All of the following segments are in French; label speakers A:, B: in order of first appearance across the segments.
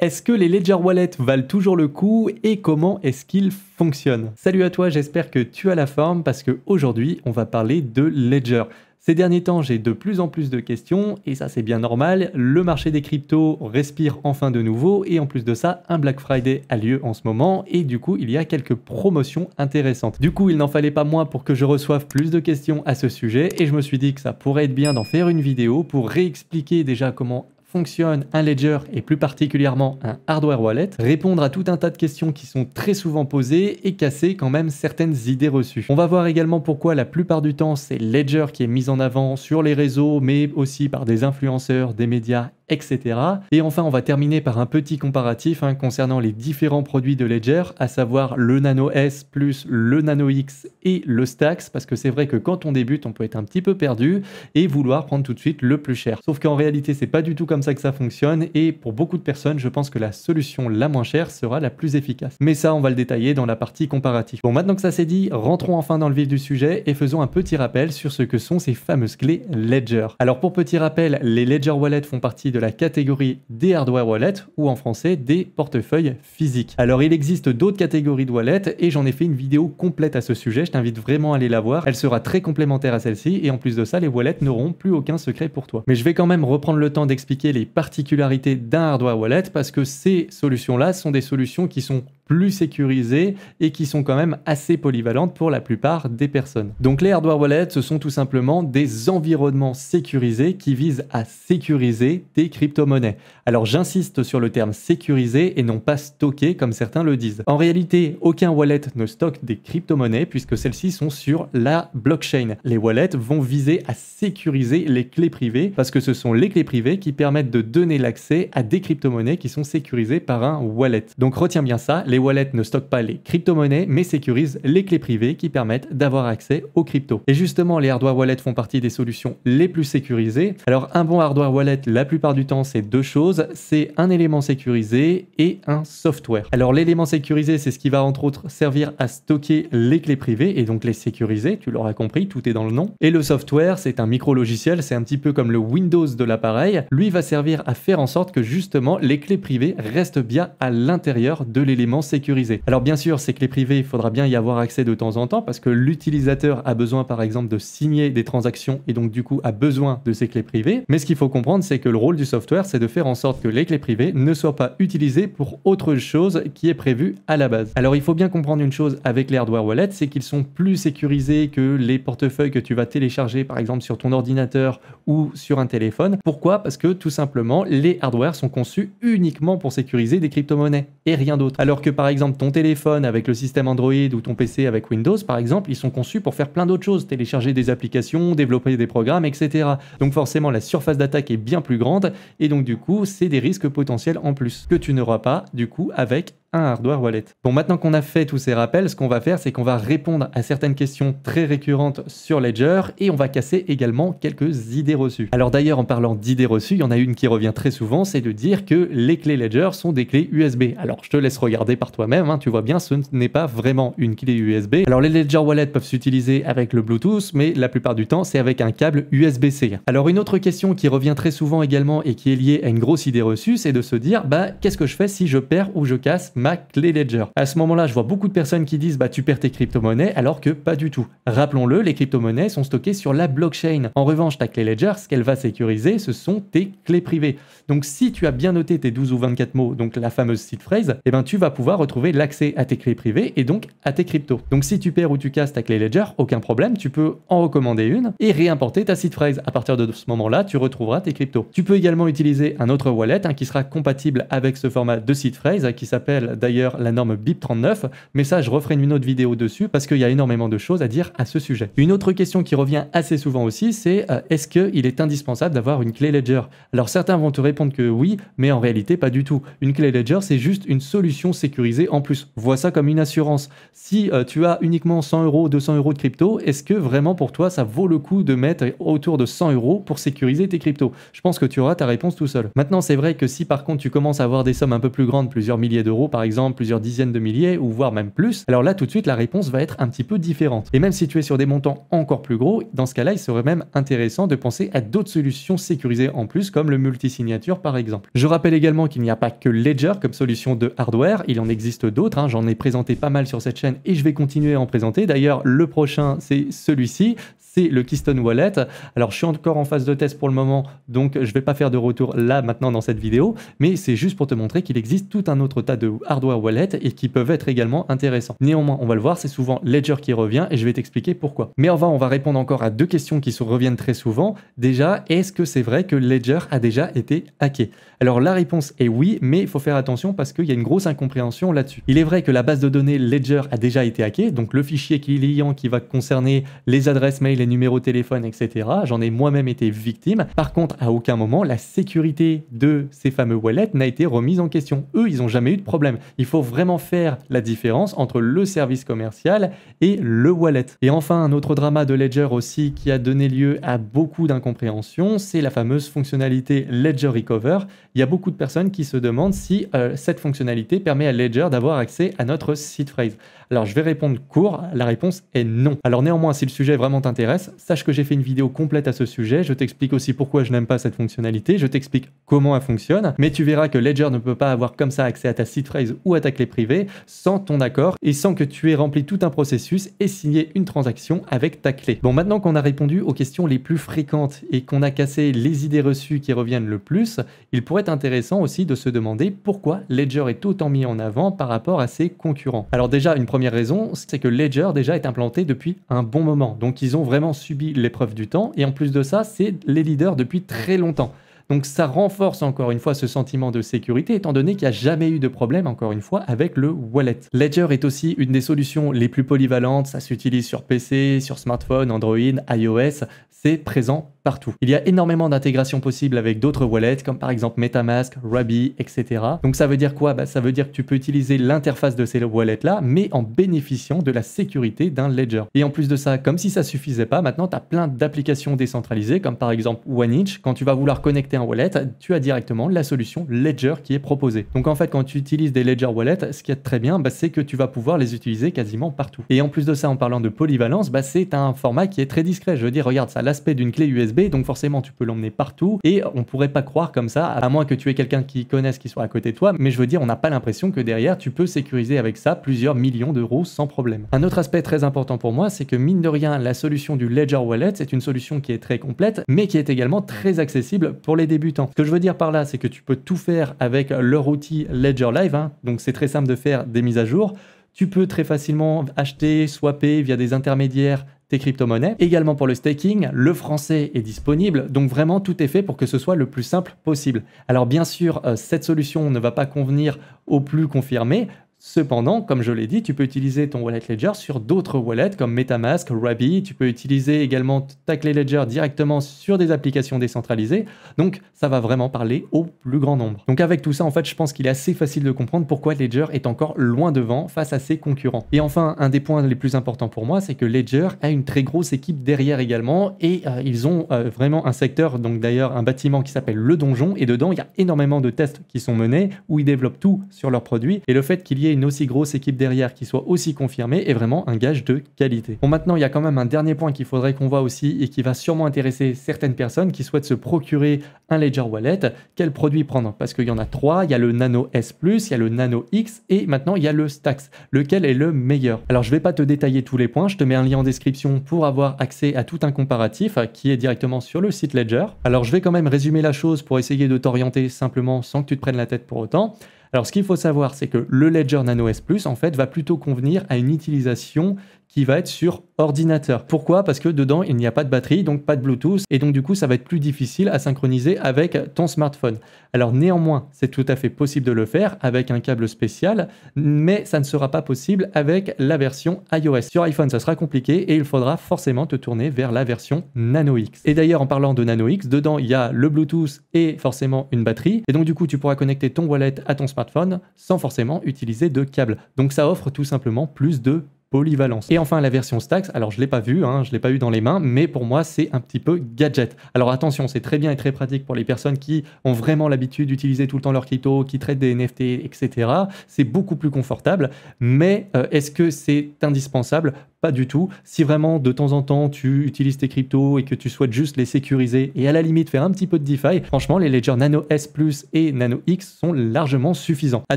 A: Est-ce que les Ledger Wallets valent toujours le coup et comment est-ce qu'ils fonctionnent? Salut à toi, j'espère que tu as la forme parce qu'aujourd'hui, on va parler de Ledger. Ces derniers temps, j'ai de plus en plus de questions et ça c'est bien normal. Le marché des cryptos respire enfin de nouveau et en plus de ça, un Black Friday a lieu en ce moment et du coup, il y a quelques promotions intéressantes. Du coup, il n'en fallait pas moins pour que je reçoive plus de questions à ce sujet et je me suis dit que ça pourrait être bien d'en faire une vidéo pour réexpliquer déjà comment fonctionne un ledger et plus particulièrement un hardware wallet, répondre à tout un tas de questions qui sont très souvent posées et casser quand même certaines idées reçues. On va voir également pourquoi la plupart du temps c'est ledger qui est mis en avant sur les réseaux mais aussi par des influenceurs, des médias, etc. Et enfin, on va terminer par un petit comparatif concernant les différents produits de Ledger, à savoir le Nano S plus le Nano X et le Stax, parce que c'est vrai que quand on débute, on peut être un petit peu perdu et vouloir prendre tout de suite le plus cher. Sauf qu'en réalité, c'est pas du tout comme ça que ça fonctionne et pour beaucoup de personnes, je pense que la solution la moins chère sera la plus efficace. Mais ça, on va le détailler dans la partie comparative. Bon, maintenant que ça c'est dit, rentrons enfin dans le vif du sujet et faisons un petit rappel sur ce que sont ces fameuses clés Ledger. Alors pour petit rappel, les Ledger Wallets font partie de la catégorie des hardware wallets ou en français des portefeuilles physiques. Alors il existe d'autres catégories de wallets et j'en ai fait une vidéo complète à ce sujet, je t'invite vraiment à aller la voir, elle sera très complémentaire à celle-ci et en plus de ça les wallets n'auront plus aucun secret pour toi. Mais je vais quand même reprendre le temps d'expliquer les particularités d'un hardware wallet parce que ces solutions-là sont des solutions qui sont plus sécurisées et qui sont quand même assez polyvalentes pour la plupart des personnes. Donc les hardware wallets, ce sont tout simplement des environnements sécurisés qui visent à sécuriser tes crypto-monnaies. Alors j'insiste sur le terme sécurisé et non pas stocké comme certains le disent. En réalité, aucun wallet ne stocke des crypto-monnaies puisque celles-ci sont sur la blockchain. Les wallets vont viser à sécuriser les clés privées parce que ce sont les clés privées qui permettent de donner l'accès à des crypto-monnaies qui sont sécurisées par un wallet. Donc retiens bien ça, les wallets ne stockent pas les crypto-monnaies mais sécurisent les clés privées qui permettent d'avoir accès aux cryptos. Et justement, les hardware wallets font partie des solutions les plus sécurisées. Alors un bon hardware wallet, la plupart du temps, c'est deux choses, c'est un élément sécurisé et un software. Alors l'élément sécurisé, c'est ce qui va entre autres servir à stocker les clés privées et donc les sécuriser, tu l'auras compris, tout est dans le nom. Et le software, c'est un micro-logiciel, c'est un petit peu comme le Windows de l'appareil. Lui va servir à faire en sorte que justement les clés privées restent bien à l'intérieur de l'élément sécurisé. Alors bien sûr, ces clés privées, il faudra bien y avoir accès de temps en temps parce que l'utilisateur a besoin par exemple de signer des transactions et donc du coup a besoin de ces clés privées. Mais ce qu'il faut comprendre, c'est que le rôle du software, c'est de faire en sorte que les clés privées ne soient pas utilisées pour autre chose qui est prévu à la base. Alors il faut bien comprendre une chose avec les hardware wallets, c'est qu'ils sont plus sécurisés que les portefeuilles que tu vas télécharger par exemple sur ton ordinateur ou sur un téléphone. Pourquoi? Parce que tout simplement, les hardware sont conçus uniquement pour sécuriser des crypto-monnaies et rien d'autre. Alors que par exemple ton téléphone avec le système Android ou ton PC avec Windows par exemple, ils sont conçus pour faire plein d'autres choses, télécharger des applications, développer des programmes, etc. Donc forcément la surface d'attaque est bien plus grande et donc du coup c'est des risques potentiels en plus que tu n'auras pas du coup avec un hardware wallet. Bon, maintenant qu'on a fait tous ces rappels, ce qu'on va faire, c'est qu'on va répondre à certaines questions très récurrentes sur Ledger et on va casser également quelques idées reçues. Alors d'ailleurs, en parlant d'idées reçues, il y en a une qui revient très souvent, c'est de dire que les clés Ledger sont des clés USB. Alors je te laisse regarder par toi-même, tu vois bien, ce n'est pas vraiment une clé USB. Alors les Ledger Wallets peuvent s'utiliser avec le Bluetooth, mais la plupart du temps, c'est avec un câble USB-C. Alors une autre question qui revient très souvent également et qui est liée à une grosse idée reçue, c'est de se dire, qu'est-ce que je fais si je perds ou je casse ma clé Ledger? À ce moment-là, je vois beaucoup de personnes qui disent tu perds tes crypto-monnaies alors que pas du tout. Rappelons-le, les crypto-monnaies sont stockées sur la blockchain. En revanche, ta clé Ledger, ce qu'elle va sécuriser, ce sont tes clés privées. Donc si tu as bien noté tes 12 ou 24 mots, donc la fameuse seed phrase, tu vas pouvoir retrouver l'accès à tes clés privées et donc à tes cryptos. Donc si tu perds ou tu casses ta clé Ledger, aucun problème, tu peux en recommander une et réimporter ta seed phrase. À partir de ce moment-là, tu retrouveras tes cryptos. Tu peux également utiliser un autre wallet qui sera compatible avec ce format de seed phrase qui s'appelle d'ailleurs la norme BIP39, mais ça je referai une autre vidéo dessus parce qu'il y a énormément de choses à dire à ce sujet. Une autre question qui revient assez souvent aussi, c'est est-ce qu'il est indispensable d'avoir une clé Ledger? Alors certains vont te répondre que oui, mais en réalité pas du tout. Une clé Ledger, c'est juste une solution sécurisée en plus. Vois ça comme une assurance. Si tu as uniquement 100 €, 200 € de crypto, est-ce que vraiment pour toi ça vaut le coup de mettre autour de 100 € pour sécuriser tes cryptos? Je pense que tu auras ta réponse tout seul. Maintenant, c'est vrai que si par contre tu commences à avoir des sommes un peu plus grandes, plusieurs milliers d'euros par par exemple plusieurs dizaines de milliers ou voire même plus, alors là tout de suite la réponse va être un petit peu différente. Et même si tu es sur des montants encore plus gros, dans ce cas-là, il serait même intéressant de penser à d'autres solutions sécurisées en plus, comme le multisignature par exemple. Je rappelle également qu'il n'y a pas que Ledger comme solution de hardware, il en existe d'autres, hein. J'en ai présenté pas mal sur cette chaîne et je vais continuer à en présenter. D'ailleurs, le prochain, c'est celui-ci, c'est le Keystone Wallet. Alors, je suis encore en phase de test pour le moment, donc je ne vais pas faire de retour là, maintenant, dans cette vidéo, mais c'est juste pour te montrer qu'il existe tout un autre tas de hardware wallet et qui peuvent être également intéressants. Néanmoins, on va le voir, c'est souvent Ledger qui revient et je vais t'expliquer pourquoi. Mais enfin, on va répondre encore à deux questions qui reviennent très souvent. Déjà, est-ce que c'est vrai que Ledger a déjà été hacké? Alors, la réponse est oui, mais il faut faire attention parce qu'il y a une grosse incompréhension là-dessus. Il est vrai que la base de données Ledger a déjà été hackée, donc le fichier client qui va concerner les adresses mail, les numéros de téléphone, etc. J'en ai moi-même été victime. Par contre, à aucun moment, la sécurité de ces fameux wallets n'a été remise en question. Eux, ils n'ont jamais eu de problème. Il faut vraiment faire la différence entre le service commercial et le wallet. Et enfin, un autre drama de Ledger aussi qui a donné lieu à beaucoup d'incompréhension, c'est la fameuse fonctionnalité Ledger Recover. Il y a beaucoup de personnes qui se demandent si cette fonctionnalité permet à Ledger d'avoir accès à notre seed phrase. Alors, je vais répondre court, la réponse est non. Alors néanmoins, si le sujet vraiment t'intéresse, sache que j'ai fait une vidéo complète à ce sujet, je t'explique aussi pourquoi je n'aime pas cette fonctionnalité, je t'explique comment elle fonctionne, mais tu verras que Ledger ne peut pas avoir comme ça accès à ta seed phrase ou à ta clé privée sans ton accord et sans que tu aies rempli tout un processus et signé une transaction avec ta clé. Bon, maintenant qu'on a répondu aux questions les plus fréquentes et qu'on a cassé les idées reçues qui reviennent le plus, il pourrait être intéressant aussi de se demander pourquoi Ledger est autant mis en avant par rapport à ses concurrents. Alors déjà, une première raison, c'est que Ledger déjà est implanté depuis un bon moment. Donc ils ont vraiment subi l'épreuve du temps et en plus de ça, c'est les leaders depuis très longtemps. Donc ça renforce encore une fois ce sentiment de sécurité étant donné qu'il n'y a jamais eu de problème encore une fois avec le wallet. Ledger est aussi une des solutions les plus polyvalentes, ça s'utilise sur PC, sur smartphone, Android, iOS, c'est présent partout. Il y a énormément d'intégrations possibles avec d'autres wallets comme par exemple MetaMask, Rabby, etc. Donc ça veut dire quoi? Ça veut dire que tu peux utiliser l'interface de ces wallets là mais en bénéficiant de la sécurité d'un Ledger. Et en plus de ça, comme si ça suffisait pas, maintenant tu as plein d'applications décentralisées comme par exemple OneInch. Quand tu vas vouloir connecter un wallet, tu as directement la solution Ledger qui est proposée. Donc en fait, quand tu utilises des Ledger Wallets, ce qui est très bien, c'est que tu vas pouvoir les utiliser quasiment partout. Et en plus de ça, en parlant de polyvalence, c'est un format qui est très discret. Je veux dire, regarde, ça a l'aspect d'une clé USB, donc forcément, tu peux l'emmener partout et on pourrait pas croire comme ça, à moins que tu aies quelqu'un qui connaisse, qui soit à côté de toi, mais je veux dire, on n'a pas l'impression que derrière, tu peux sécuriser avec ça plusieurs millions d'euros sans problème. Un autre aspect très important pour moi, c'est que mine de rien, la solution du Ledger Wallet, c'est une solution qui est très complète, mais qui est également très accessible pour les débutants. Ce que je veux dire par là, c'est que tu peux tout faire avec leur outil Ledger Live, hein. Donc c'est très simple de faire des mises à jour. Tu peux très facilement acheter, swapper via des intermédiaires tes crypto-monnaies. Également pour le staking, le français est disponible, donc vraiment tout est fait pour que ce soit le plus simple possible. Alors bien sûr, cette solution ne va pas convenir aux plus confirmés. Cependant, comme je l'ai dit, tu peux utiliser ton wallet Ledger sur d'autres wallets comme MetaMask, Rabby. Tu peux utiliser également ta clé Ledger directement sur des applications décentralisées. Donc, ça va vraiment parler au plus grand nombre. Donc, avec tout ça, en fait, je pense qu'il est assez facile de comprendre pourquoi Ledger est encore loin devant face à ses concurrents. Et enfin, un des points les plus importants pour moi, c'est que Ledger a une très grosse équipe derrière également et ils ont vraiment un secteur, donc d'ailleurs un bâtiment qui s'appelle le Donjon et dedans, il y a énormément de tests qui sont menés où ils développent tout sur leurs produits et le fait qu'il y ait une aussi grosse équipe derrière qui soit aussi confirmée est vraiment un gage de qualité. Bon, maintenant, il y a quand même un dernier point qu'il faudrait qu'on voit aussi et qui va sûrement intéresser certaines personnes qui souhaitent se procurer un Ledger Wallet. Quel produit prendre? Parce qu'il y en a trois, il y a le Nano S+, il y a le Nano X et maintenant il y a le Stax. Lequel est le meilleur? Alors, je ne vais pas te détailler tous les points, je te mets un lien en description pour avoir accès à tout un comparatif qui est directement sur le site Ledger. Alors, je vais quand même résumer la chose pour essayer de t'orienter simplement sans que tu te prennes la tête pour autant. Alors, ce qu'il faut savoir, c'est que le Ledger Nano S+, en fait, va plutôt convenir à une utilisation qui va être sur ordinateur. Pourquoi? Parce que dedans, il n'y a pas de batterie, donc pas de Bluetooth, et donc du coup, ça va être plus difficile à synchroniser avec ton smartphone. Alors néanmoins, c'est tout à fait possible de le faire avec un câble spécial, mais ça ne sera pas possible avec la version iOS. Sur iPhone, ça sera compliqué et il faudra forcément te tourner vers la version Nano X. Et d'ailleurs, en parlant de Nano X, dedans, il y a le Bluetooth et forcément une batterie, et donc du coup, tu pourras connecter ton wallet à ton smartphone sans forcément utiliser de câble. Donc ça offre tout simplement plus de polyvalence. Et enfin la version Stacks, alors je l'ai pas vu, je l'ai pas eu dans les mains, mais pour moi c'est un petit peu gadget. Alors attention, c'est très bien et très pratique pour les personnes qui ont vraiment l'habitude d'utiliser tout le temps leur crypto, qui traitent des NFT, etc. C'est beaucoup plus confortable, mais est-ce que c'est indispensable? Pas du tout. Si vraiment de temps en temps tu utilises tes cryptos et que tu souhaites juste les sécuriser et à la limite faire un petit peu de DeFi, franchement les Ledger Nano S Plus et Nano X sont largement suffisants. À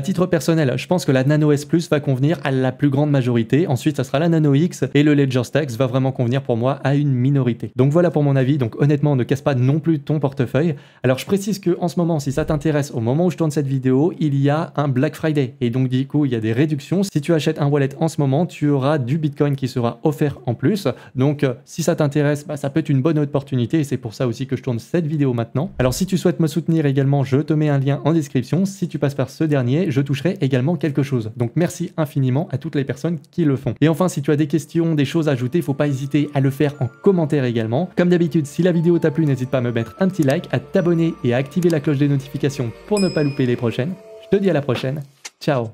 A: titre personnel, je pense que la Nano S Plus va convenir à la plus grande majorité. Ensuite, ça sera la Nano X et le Ledger Stacks va vraiment convenir pour moi à une minorité. Donc voilà pour mon avis. Donc honnêtement, ne casse pas non plus ton portefeuille. Alors je précise que en ce moment, si ça t'intéresse, au moment où je tourne cette vidéo, il y a un Black Friday et donc du coup, il y a des réductions. Si tu achètes un wallet en ce moment, tu auras du Bitcoin qui sera offert en plus. Donc si ça t'intéresse, ça peut être une bonne opportunité et c'est pour ça aussi que je tourne cette vidéo maintenant. Alors si tu souhaites me soutenir également, je te mets un lien en description. Si tu passes par ce dernier, je toucherai également quelque chose. Donc merci infiniment à toutes les personnes qui le font. Et enfin, si tu as des questions, des choses à ajouter, il ne faut pas hésiter à le faire en commentaire également. Comme d'habitude, si la vidéo t'a plu, n'hésite pas à me mettre un petit like, à t'abonner et à activer la cloche des notifications pour ne pas louper les prochaines. Je te dis à la prochaine. Ciao!